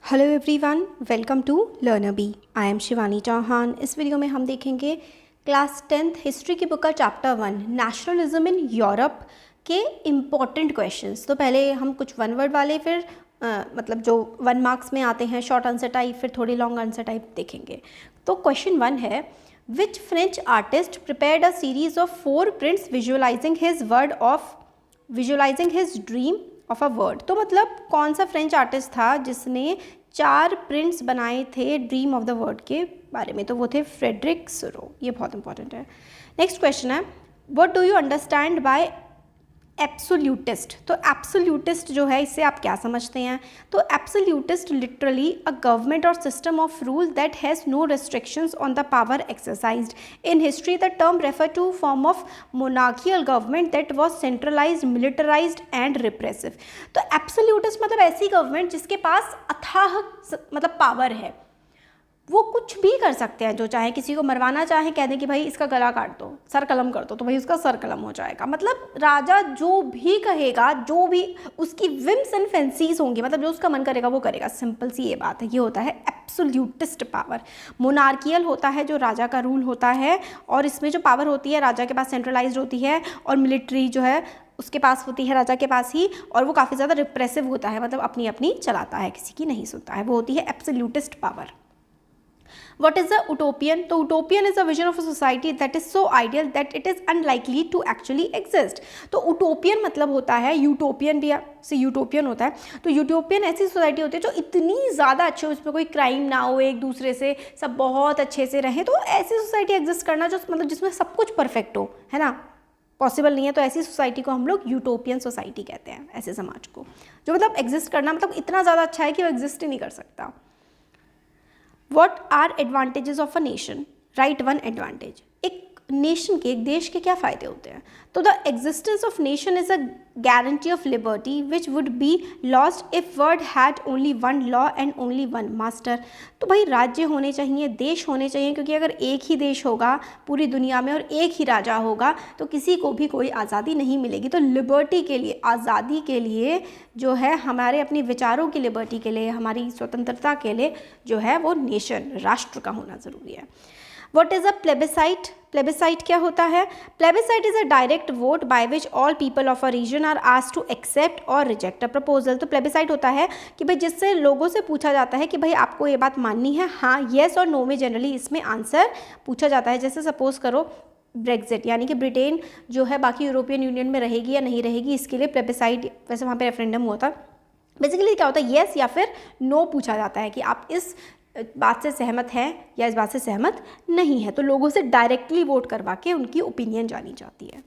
Hello everyone, welcome to Learner Bee. I am Shivani Chauhan. इस video में हम देखेंगे क्लास 10th हिस्ट्री की बुक का चैप्टर 1 नेशनलिज्म इन यूरोप के इम्पॉर्टेंट क्वेश्चंस। तो पहले हम कुछ वन वर्ड वाले, फिर मतलब जो 1 मार्क्स में आते हैं शॉर्ट आंसर टाइप, फिर थोड़ी लॉन्ग आंसर टाइप देखेंगे। तो क्वेश्चन 1 है, which French artist prepared a series of 4 prints visualizing his dream of a word. तो मतलब कौन सा फ्रेंच आर्टिस्ट था जिसने 4 प्रिंट्स बनाए थे ड्रीम ऑफ द वर्ड के बारे में? तो वो थे फ्रेडरिक सोरो। ये बहुत इंपॉर्टेंट है। नेक्स्ट क्वेश्चन है, what do you understand by absolutist. तो एब्सोल्यूटिस्ट जो है, इससे आप क्या समझते हैं? तो एब्सोल्यूटिस्ट लिटरली अ गवर्नमेंट और system of rule that has no restrictions on the power exercised in history. The term refer to form of monarchical government that was centralized, militarized and repressive. तो absolutist मतलब ऐसी government जिसके पास अथाह मतलब power है, वो कुछ भी कर सकते हैं जो चाहे। किसी को मरवाना चाहे, कह दें कि भाई इसका गला काट दो, सर कलम कर दो, तो भाई उसका सर कलम हो जाएगा। मतलब राजा जो भी कहेगा, जो भी उसकी विम्स एंड फैंसीज होंगी, मतलब जो उसका मन करेगा वो करेगा। सिंपल सी ये बात है। ये होता है एब्सोल्यूटिस्ट पावर। मोनार्कियल होता है जो राजा का रूल होता है, और इसमें जो पावर होती है राजा के पास सेंट्रलाइज्ड होती है, और मिलिट्री जो है उसके पास होती है, राजा के पास ही, और वो काफ़ी ज़्यादा रिप्रेसिव होता है, मतलब अपनी अपनी चलाता है, किसी की नहीं सुनता है। वो होती है absolutist power. What is a utopian? तो utopian is a vision of a society that is so ideal that it is unlikely to actually exist. तो utopian मतलब होता है, यूटोपियन भी से यूटोपियन होता है। तो यूटोपियन ऐसी सोसाइटी होती है जो इतनी ज़्यादा अच्छी हो, उसमें कोई क्राइम ना हो, एक दूसरे से सब बहुत अच्छे से रहें। तो ऐसी सोसाइटी एग्जिस्ट करना जो मतलब जिसमें सब कुछ परफेक्ट हो, है ना, पॉसिबल नहीं है। तो ऐसी सोसाइटी को हम लोग यूटोपियन सोसाइटी कहते हैं, ऐसे समाज को जो मतलब एग्जिस्ट करना मतलब इतना ज़्यादा अच्छा है कि वो एग्जिस्ट ही नहीं कर सकता। What are advantages of a nation? Write one advantage. एक नेशन के, एक देश के क्या फ़ायदे होते हैं? तो the existence of nation is a guarantee of liberty which would be lost if word had only one law and only one master. तो भाई राज्य होने चाहिए, देश होने चाहिए, क्योंकि अगर एक ही देश होगा पूरी दुनिया में और एक ही राजा होगा तो किसी को भी कोई आज़ादी नहीं मिलेगी। तो लिबर्टी के लिए, आज़ादी के लिए जो है, हमारे अपने विचारों की लिबर्टी के लिए, हमारी स्वतंत्रता के लिए जो है वो नेशन, राष्ट्र का होना ज़रूरी है। What is a plebiscite? Plebiscite क्या होता है? Plebiscite is a direct vote by which all people of a region are asked to accept or reject a proposal. तो प्लेबिसाइट होता है कि भाई जिससे लोगों से पूछा जाता है कि भाई आपको ये बात माननी है, हाँ, येस और नो में जनरली इसमें आंसर पूछा जाता है। जैसे सपोज करो ब्रेक्जिट, यानी कि ब्रिटेन जो है बाकी यूरोपियन यूनियन में रहेगी या नहीं रहेगी, इसके लिए प्लेबिसाइट, वैसे वहाँ पे रेफरेंडम हुआ था। बेसिकली क्या होता है, येस या फिर नो पूछा जाता है कि आप इस बात से सहमत हैं या इस बात से सहमत नहीं है। तो लोगों से डायरेक्टली वोट करवा के उनकी ओपिनियन जानी जाती है।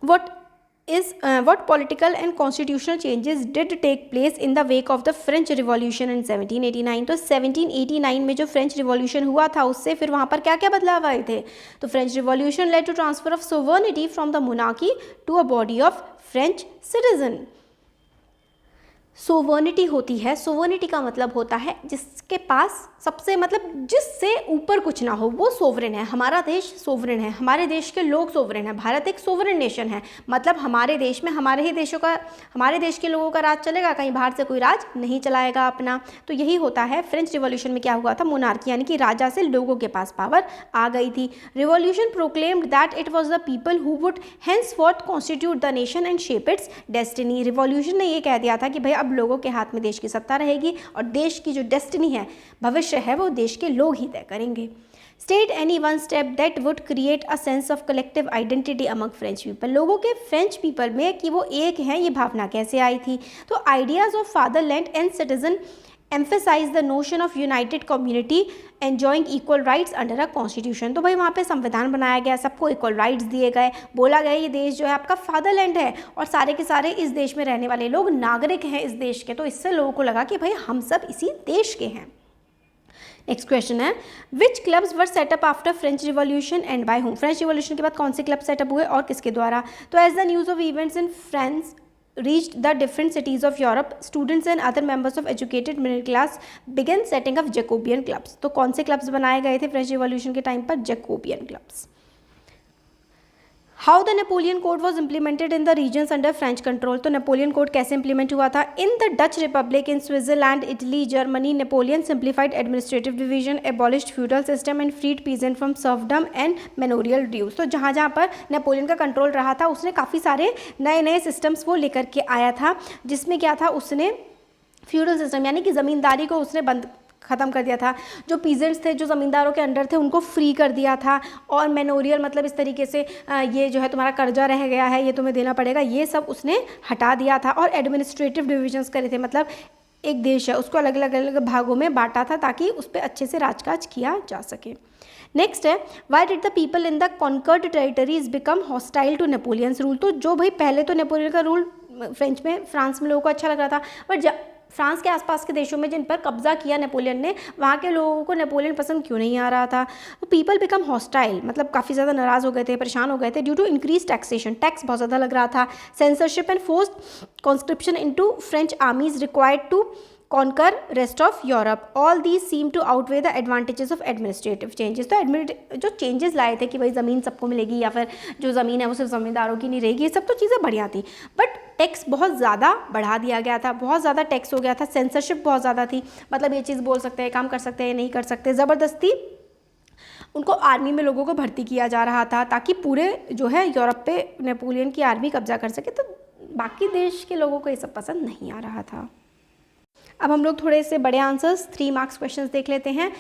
What political and constitutional changes did take place in the wake of the French Revolution in 1789? तो 1789 में जो फ्रेंच रिवॉल्यूशन हुआ था उससे फिर वहाँ पर क्या क्या बदलाव आए थे? तो French revolution led to transfer of sovereignty from the monarchy to a body of French citizen. Sovereignty होती है, सोवर्निटी का मतलब होता है जिसके पास सबसे, मतलब जिससे ऊपर कुछ ना हो, वो सोवरेन है। हमारा देश सोवरेन है, हमारे देश के लोग सोवरेन है। भारत एक सोवरेन नेशन है, मतलब हमारे देश में हमारे ही देशों का, हमारे देश के लोगों का राज चलेगा, कहीं बाहर से कोई राज नहीं चलाएगा अपना। तो यही होता है। फ्रेंच रिवॉल्यूशन में क्या हुआ था, मोनार्की यानी कि राजा से लोगों के पास पावर आ गई थी। Revolution proclaimed that it was the people who would henceforth constitute the nation and shape it's destiny. Revolution ने ये कह दिया था कि भाई अब लोगों के हाथ में देश की सत्ता रहेगी और देश की जो डेस्टिनी है, भविष्य है, वो देश के लोग ही तय करेंगे। State any one step that would create a sense of collective identity among French people। लोगों के फ्रेंच पीपल में कि वो एक हैं, ये भावना कैसे आई थी? तो ideas of fatherland and citizen emphasize the notion of united community enjoying equal rights under a constitution। तो भाई वहाँ पे संविधान बनाया गया, सबको इक्वल राइट्स दिए गए, बोला गया ये देश जो है आपका फादरलैंड है और सारे के सारे इस देश में रहने वाले लोग नागरिक हैं इस देश के। तो इससे लोगों को लगा कि भाई हम सब इसी देश के हैं। नेक्स्ट क्वेश्चन है, which clubs were set up after French revolution and by whom. French revolution के बाद कौन से क्लब सेटअप हुए और किसके द्वारा? तो as the news of events in France reached the different cities of Europe, students and other members of educated middle class began setting up Jacobian clubs। तो कौन से क्लब्स बनाए गए थे फ्रेंच रिवॉल्यूशन के टाइम पर? Jacobian clubs. How the Napoleon code was implemented in the regions under French control. तो Napoleon code कैसे इंप्लीमेंट हुआ था? In the Dutch republic, in Switzerland, Italy, Germany, Napoleon simplified administrative division, abolished feudal system and freed peasant from serfdom and manorial dues. तो जहाँ जहाँ पर Napoleon का control रहा था उसने काफ़ी सारे नए नए सिस्टम्स वो लेकर के आया था, जिसमें क्या था, उसने फ्यूडल सिस्टम यानी कि ज़मींदारी को उसने बंद ख़त्म कर दिया था। जो पीजेंट्स थे, जो ज़मींदारों के अंडर थे, उनको फ्री कर दिया था। और मेनोरियल मतलब इस तरीके से ये जो है तुम्हारा कर्जा रह गया है, ये तुम्हें देना पड़ेगा, ये सब उसने हटा दिया था। और एडमिनिस्ट्रेटिव डिविजन्स करे थे, मतलब एक देश है उसको अलग अलग भागों में बांटा था ताकि उस पर अच्छे से राजकाज किया जा सके। नेक्स्ट है, why did the people in the conquered territories become hostile to Napoleon's rule. तो जो भाई पहले तो नेपोलियन का रूल फ्रेंच में, फ्रांस में लोगों को अच्छा लग रहा था, पर फ्रांस के आसपास के देशों में जिन पर कब्जा किया नेपोलियन ने, वहाँ के लोगों को नेपोलियन पसंद क्यों नहीं आ रहा था? तो पीपल बिकम हॉस्टाइल, मतलब काफ़ी ज़्यादा नाराज़ हो गए थे, परेशान हो गए थे, due to increase taxation, tax बहुत ज़्यादा लग रहा था, censorship and forced conscription into French armies required to conquer rest of Europe. All these seem to outweigh the advantages of administrative changes. तो जो चेंजेस लाए थे कि भाई ज़मीन सबको मिलेगी या फिर जो ज़मीन है वो सिर्फ ज़मींदारों की नहीं रहेगी, ये सब तो चीज़ें बढ़िया थी, बट टैक्स बहुत ज़्यादा बढ़ा दिया गया था, बहुत ज़्यादा टैक्स हो गया था, सेंसरशिप बहुत ज़्यादा थी, मतलब ये चीज़ बोल सकते हैं, काम कर सकते हैं, नहीं कर सकते, ज़बरदस्ती उनको आर्मी में लोगों को भर्ती किया जा रहा था ताकि पूरे जो है यूरोप पे नेपोलियन की आर्मी कब्जा कर सके। तो बाकी देश के लोगों को ये सब पसंद नहीं आ रहा था। अब हम लोग थोड़े से बड़े आंसर्स 3 मार्क्स क्वेश्चंस देख लेते हैं।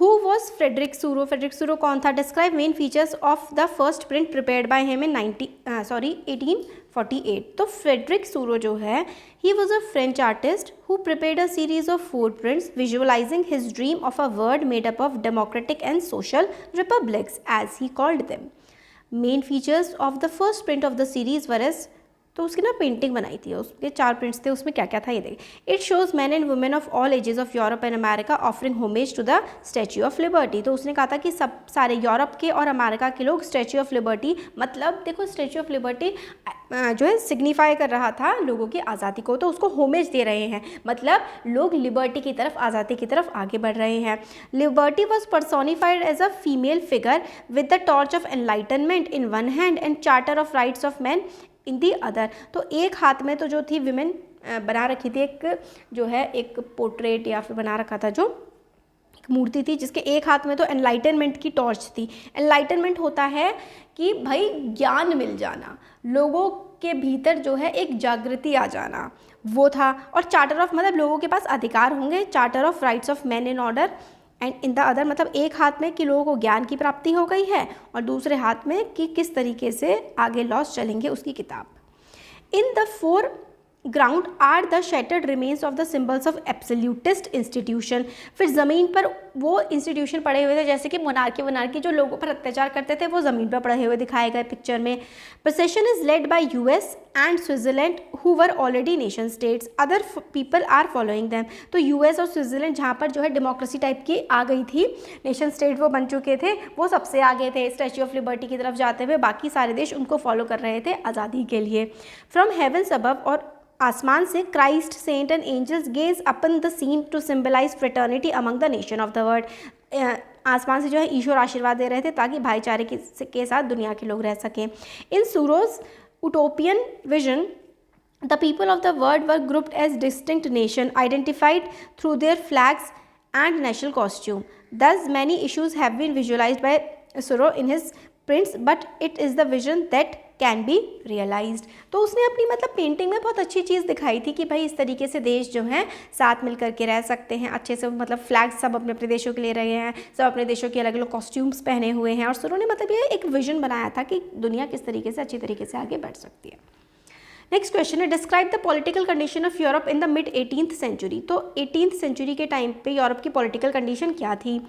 Who was Frederic Sorrieu? Frederic Sorrieu कौन था? Describe main features of the first print prepared by him in 1848। तो फ्रेडरिक सूरो जो है, he was a French artist who prepared a series of 4 prints visualizing his dream of a world made up of democratic and social republics as he called them. Main features of the first print of the series were as, तो उसकी ना painting बनाई थी, उसके 4 prints थे, उसमें क्या क्या था ये देखिए। It shows man and women of all ages of Europe and America offering homage to the Statue of Liberty. तो उसने कहा था कि सब सारे यूरोप के और अमेरिका के लोग स्टैच्यू ऑफ लिबर्टी, मतलब देखो स्टैच्यू ऑफ लिबर्टी जो है सिग्निफाई कर रहा था लोगों की आज़ादी को, तो उसको होमेज दे रहे हैं, मतलब लोग लिबर्टी की तरफ, आज़ादी की तरफ आगे बढ़ रहे हैं। Liberty was personified as a female figure with the torch of enlightenment in one hand and charter of rights of man in the other. तो एक हाथ में तो जो थी विमेन बना रखी थी, एक जो है एक पोर्ट्रेट या फिर बना रखा था, जो एक मूर्ति थी जिसके एक हाथ में तो एनलाइटनमेंट की टॉर्च थी। एनलाइटनमेंट होता है कि भाई ज्ञान मिल जाना, लोगों के भीतर जो है एक जागृति आ जाना, वो था। और चार्टर ऑफ मतलब लोगों के पास अधिकार होंगे, charter of rights of man in order and in the other, मतलब एक हाथ में कि लोगों को ज्ञान की प्राप्ति हो गई है और दूसरे हाथ में कि किस तरीके से आगे लॉस चलेंगे, उसकी किताब। In the foreground are the shattered remains of the symbols of absolutist institution. फिर ज़मीन पर वो इंस्टीट्यूशन पड़े हुए थे, जैसे कि मोनार्की जो लोगों पर अत्याचार करते थे वो ज़मीन पर पड़े हुए दिखाए गए पिक्चर में। Procession is led by US and Switzerland who were already nation states, other people are following them. तो यूएस और स्विट्जरलैंड जहाँ पर जो है डेमोक्रेसी टाइप की आ गई थी, नेशन स्टेट वो बन चुके थे, वो सबसे आगे थे स्टैच्यू ऑफ लिबर्टी की तरफ जाते हुए, बाकी सारे देश उनको फॉलो कर रहे थे आज़ादी के लिए। फ्रॉम हेवन्स अबव, और आसमान से, Christ, saint and angels gaze upon the scene to symbolise fraternity among the nation of the world. आसमान से जो है ईश्वर आशीर्वाद दे रहे थे ताकि भाईचारे के साथ दुनिया के लोग रह सकें। In Sorrieu's utopian vision the people of the world were grouped as distinct nation identified through their flags and national costume. Thus many issues have been visualized by Sorrieu in his prints but it is the vision that can be realized. तो उसने अपनी मतलब painting में बहुत अच्छी चीज़ दिखाई थी कि भाई इस तरीके से देश जो हैं साथ मिल करके रह सकते हैं अच्छे से, मतलब फ्लैग्स सब अपने अपने देशों के ले रहे हैं, सब अपने देशों के अलग अलग कॉस्ट्यूम्स पहने हुए हैं, और सूरो ने मतलब ये एक विजन बनाया था कि दुनिया किस तरीके से अच्छी तरीके से आगे बढ़ सकती है। नेक्स्ट क्वेश्चन है, describe the political condition of Europe in the mid 18th century. तो 18th सेंचुरी के टाइम पे यूरोप की पॉलिटिकल कंडीशन क्या थी?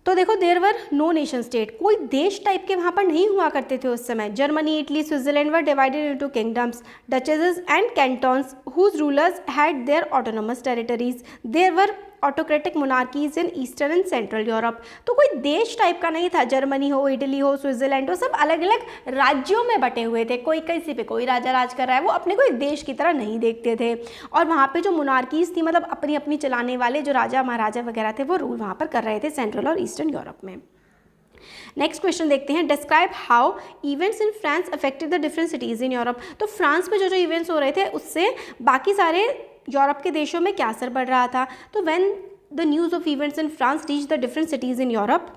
तो देखो, there were no nation state, कोई देश टाइप के वहाँ पर नहीं हुआ करते थे उस समय। Germany, Italy, Switzerland were divided into kingdoms, duchesses and cantons whose rulers had their autonomous territories. There were autocratic monarchies in eastern and central Europe. तो कोई देश टाइप का नहीं था, जर्मनी हो, इटली हो, स्विट्जरलैंड हो, सब अलग अलग राज्यों में बटे हुए थे, कोई किसी पे कोई राजा राज कर रहा है, वो अपने को एक देश की तरह नहीं देखते थे। और वहाँ पे जो मोनार्कीज थी, मतलब अपनी अपनी चलाने वाले जो राजा महाराजा वगैरह थे, वो रूल वहाँ पर कर रहे थे सेंट्रल और ईस्टर्न यूरोप में। नेक्स्ट क्वेश्चन देखते हैं, describe how events in France affected the different cities in Europe. तो फ्रांस में जो इवेंट्स हो रहे थे उससे बाकी सारे यूरोप के देशों में क्या असर पड़ रहा था। तो when the news of events in France reach the different cities in Europe,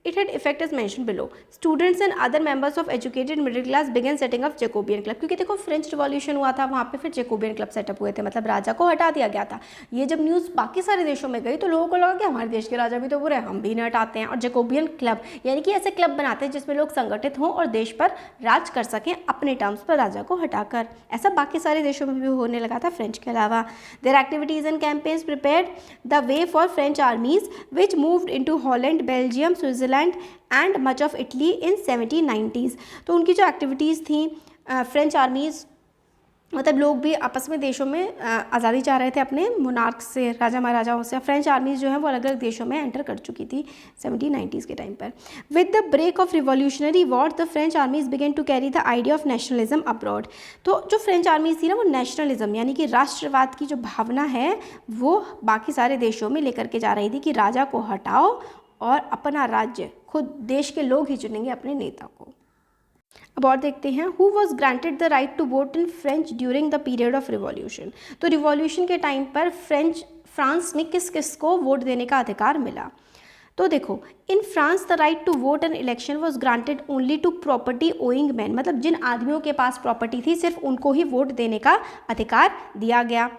it had effect as mentioned below. Students and other members of educated middle class began setting up Jacobean club, क्योंकि देखो French revolution हुआ था, वहाँ पे फिर Jacobian club setup हुए थे, मतलब राजा को हटा दिया गया था। ये जब न्यूज़ बाकी सारे देशों में गई तो लोगों को लगा कि हमारे देश के राजा भी तो बुरे हैं, हम भी नहीं हटाते हैं। और जैकोबियन क्लब यानी कि ऐसे क्लब बनाते हैं जिसमें लोग संगठित हों और देश पर राज कर सकें अपने टर्म्स पर राजा को हटाकर। ऐसा बाकी सारे देशों में भी होने लगा था फ्रेंच के अलावा। There activities and campaigns prepared the way for French आर्मीज which moved into Holland, Belgium, Switzerland and much of Italy in 1790s। तो उनकी जो एक्टिविटीज़ थी, फ्रेंच आर्मीज़ मतलब लोग भी आपस में देशों में आज़ादी चाह रहे थे अपने मोनार्क से, राजा महाराजाओं से। फ्रेंच आर्मीज़ जो है वो अलग अलग देशों में एंटर कर चुकी थी 1790s के टाइम पर। With the break of revolutionary war the French armies began to carry the idea of nationalism abroad. तो जो फ्रेंच आर्मीज़ थी ना, वो नेशनलिज्म यानी कि राष्ट्रवाद की जो भावना है वो बाकी सारे देशों में लेकर के जा रही थी कि राजा को हटाओ और अपना राज्य खुद देश के लोग ही चुनेंगे अपने नेता को। अब और देखते हैं, who was granted the right to vote in French during the period of revolution. तो रिवॉल्यूशन के टाइम पर फ्रांस में किस किस को वोट देने का अधिकार मिला। तो देखो, in France the right to vote and election was granted only to property owning man, मतलब जिन आदमियों के पास प्रॉपर्टी थी सिर्फ उनको ही वोट देने का अधिकार दिया गया।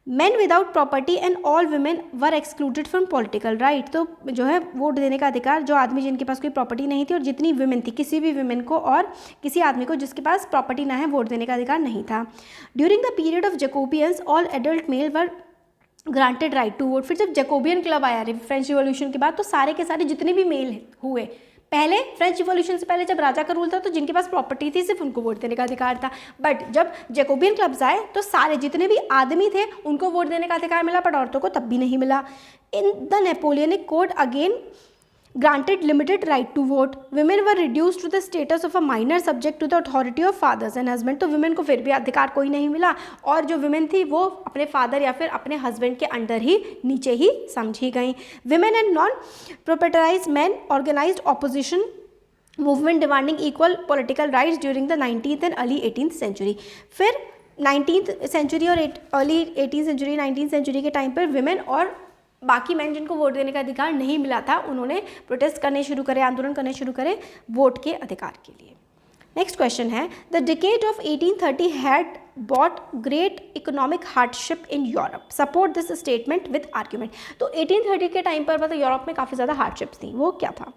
Men without property and all women were excluded from political right। तो जो है वोट देने का अधिकार जो आदमी जिनके पास कोई प्रॉपर्टी नहीं थी और जितनी विमेन थी, किसी भी विमेन को और किसी आदमी को जिसके पास प्रॉपर्टी ना है वोट देने का अधिकार नहीं था। During the period of Jacobians all adult male were granted right to vote. फिर जब जैकोबियन क्लब आया फ्रेंच रिवॉल्यूशन के बाद तो सारे के सारे जितने भी मेल हुए, पहले फ्रेंच रिवॉल्यूशन से पहले जब राजा का रूल था तो जिनके पास प्रॉपर्टी थी सिर्फ उनको वोट देने का अधिकार था। बट जब जैकोबियन क्लब्स आए तो सारे जितने भी आदमी थे उनको वोट देने का अधिकार मिला, बट औरतों को तब भी नहीं मिला। In the Napoleonic code again granted limited right to vote. Women were reduced to the status of a minor subject to the authority of fathers and husband। तो women को फिर भी अधिकार कोई नहीं मिला और जो women थी वो अपने फादर या फिर अपने हस्बैंड के अंडर ही नीचे ही समझी गई। Women and non-proprietarized men organized opposition movement demanding equal political rights during the 19th and early 18th century। फिर 19th century और early 18th century 19th century के टाइम पर women और बाकी मैन जिनको वोट देने का अधिकार नहीं मिला था उन्होंने प्रोटेस्ट करने शुरू करे, आंदोलन करने शुरू करे वोट के अधिकार के लिए। नेक्स्ट क्वेश्चन है, the decade of 1830 had bought great economic hardship in Europe, support this statement with argument. तो 1830 के टाइम पर मतलब यूरोप में काफ़ी ज़्यादा हार्डशिप्स थी, वो क्या था।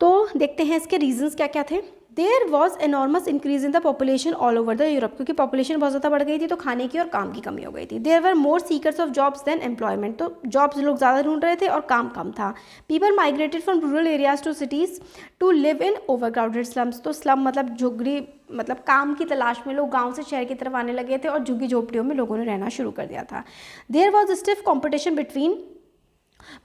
तो देखते हैं इसके रीजंस क्या क्या थे। There was enormous increase in the population all over the Europe, क्योंकि पॉपुलेशन बहुत ज़्यादा बढ़ गई थी तो खाने की और काम की कमी हो गई थी। There were more seekers of jobs than employment, तो जॉब्स लोग ज़्यादा ढूंढ रहे थे और काम कम था। People migrated from rural areas to cities to live in overcrowded slums. तो स्लम मतलब झुग्गी, मतलब काम की तलाश में लोग गाँव से शहर की तरफ आने लगे थे और झुग्गी झोपड़ियों में लोगों ने रहना शुरू कर दिया था। There was stiff competition between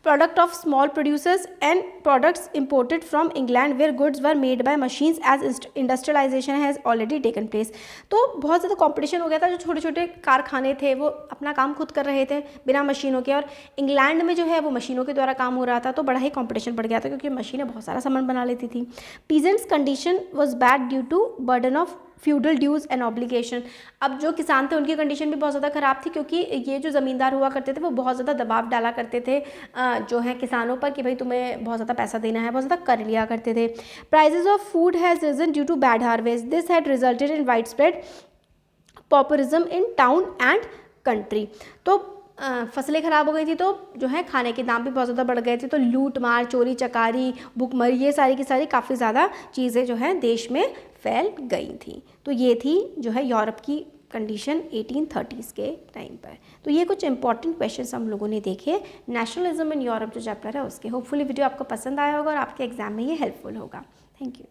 product of small producers and products imported from England where goods were made by machines as industrialization has already taken place। तो बहुत ज़्यादा कंपटीशन हो गया था, जो छोटे छोटे कारखाने थे वो अपना काम खुद कर रहे थे बिना मशीनों के, और इंग्लैंड में जो है वो मशीनों के द्वारा काम हो रहा था, तो बड़ा ही कंपटीशन बढ़ गया था क्योंकि मशीनें बहुत सारा सामान बना लेती थी। Peasants condition was bad due to burden of feudal dues and obligation. अब जो किसान थे उनकी कंडीशन भी बहुत ज़्यादा ख़राब थी क्योंकि ये जो ज़मींदार हुआ करते थे वो बहुत ज़्यादा दबाव डाला करते थे जो है किसानों पर कि भाई तुम्हें बहुत ज़्यादा पैसा देना है, बहुत ज़्यादा कर लिया करते थे। Prices of food has risen due to bad harvest, this had resulted in wide spread populism in town and country. तो फसलें ख़राब हो गई थी तो जो है खाने के दाम भी बहुत ज़्यादा बढ़ गए थे, तो लूट मार, चोरी चकारी, भुखमरी, ये सारी की सारी काफ़ी ज़्यादा चीज़ें जो है देश में फैल गई थी। तो ये थी जो है यूरोप की कंडीशन 1830s के टाइम पर। तो ये कुछ इंपॉर्टेंट क्वेश्चंस हम लोगों ने देखे नेशनलिज्म इन यूरोप जो चैप्टर है उसके। होपफुली वीडियो आपको पसंद आया होगा और आपके एग्जाम में ये हेल्पफुल होगा। Thank you.